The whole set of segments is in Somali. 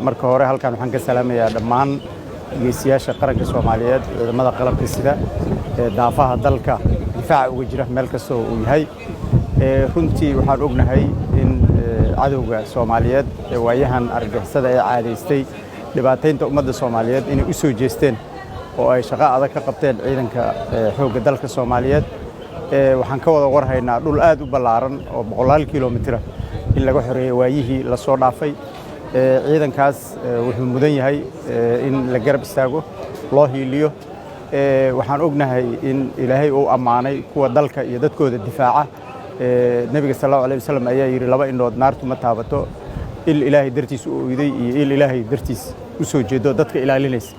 marka hore halkan waxaan ka salaamayaa dhammaan geesiyaasha qaranka Soomaaliyeed ciidamada qalabka sida daafaha dalka difaaca uga jira meel kasta oo uu yahay runtii waxaan ognahay in cadawga Soomaaliyeed waayahan argagixisada ay caadaystay dhibaataynta ummadda Soomaaliyeed inay u soo jeesteen oo ay shaqo adag ka qabteen ciidanka xoogga dalka Soomaaliyeed waxaan ka wada warhaynaa dhul aad u ballaaran oo boqolaal kiiloomitir in laga xoreeyay waayihii la soo dhaafay ciidankaas wuxuu mudan yahay in la garab istaago loo hiiliyo waxaan ognahay in Ilaahay uu amaanay kuwa dalka iyo dadkooda difaaca nabiga sallallahu alayhi wasallam ayaa yiri laba indhood naartu ma taabato il Ilaahay dartiis u ooyday iyo il Ilaahay dartiis u soo jeedo dadka ilaalinaysa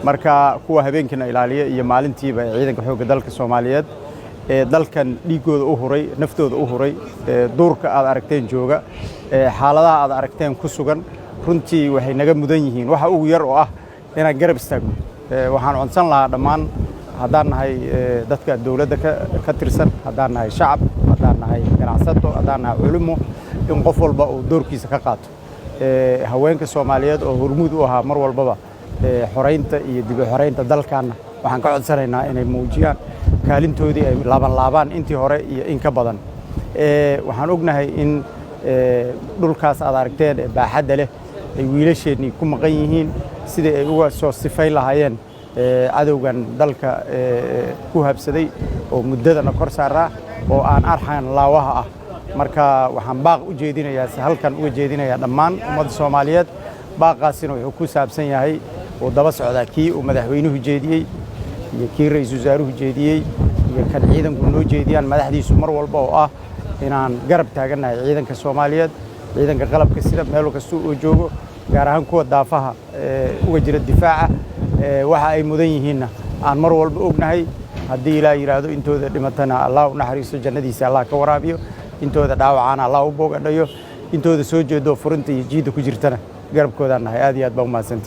marka kuwa habeenkina ilaaliya iyo maalintiiba ciidanka xoogga dalka Soomaaliyeed dalkan dhiigooda u huray naftooda u huray duurka aad aragteen jooga xaaladaha aad aragteen ku sugan runtii waxay naga mudan yihiin waxa ugu yar oo ah inaan garab istaagno waxaan codsan lahaa dhammaan haddaan nahay dadka dawladda ka tirsan haddaan nahay shacab haddaan nahay ganacsato haddaan nahay culimo in qof walba uu doorkiisa ka qaato haweenka Soomaaliyeed oo hormuud u ahaa mar walbaba xoreynta iyo dib u xoreynta dalkaana waxaan ka codsanaynaa inay muujiyaan kaalintoodii ay laabaan intii hore iyo in ka badan waxaan ognahay in dhulkaas aad aragteen baaxadda leh ay wiilasheenii ku maqan yihiin sidii ay uga soo sifayn lahaayeen cadowgan dalka ku habsaday oo muddadana kor saaraa oo aan arxan laawaha ah marka waxaan baaq u jeedinayaa halkan uga jeedinayaa dhammaan ummadda Soomaaliyeed baaqaasina wuxuu ku saabsan yahay oo daba socda kii uu madaxweynuhu jeediyey iyo kii ra'iisul wasaaruhu jeediyey iyo kan ciidanku noo jeediyaan madaxdiisu mar walba oo ah inaan garab taaganahay ciidanka Soomaaliyeed ciidanka qalabka sida meel kasta oo joogo gaar ahaan kuwa daafaha uga jira difaaca waxa ay mudan yihiin aan mar walba ognahay haddii Ilaahay yiraahdo intooda dhimatana Allah u naxariisto jannadiisa Allah ka waraabiyo intooda dhaawacana Allah u boogadhayo intooda soo jeedo furinta iyo jiida ku jirtana garabkooda nahay aad iyo aad baa u mahadsantihiin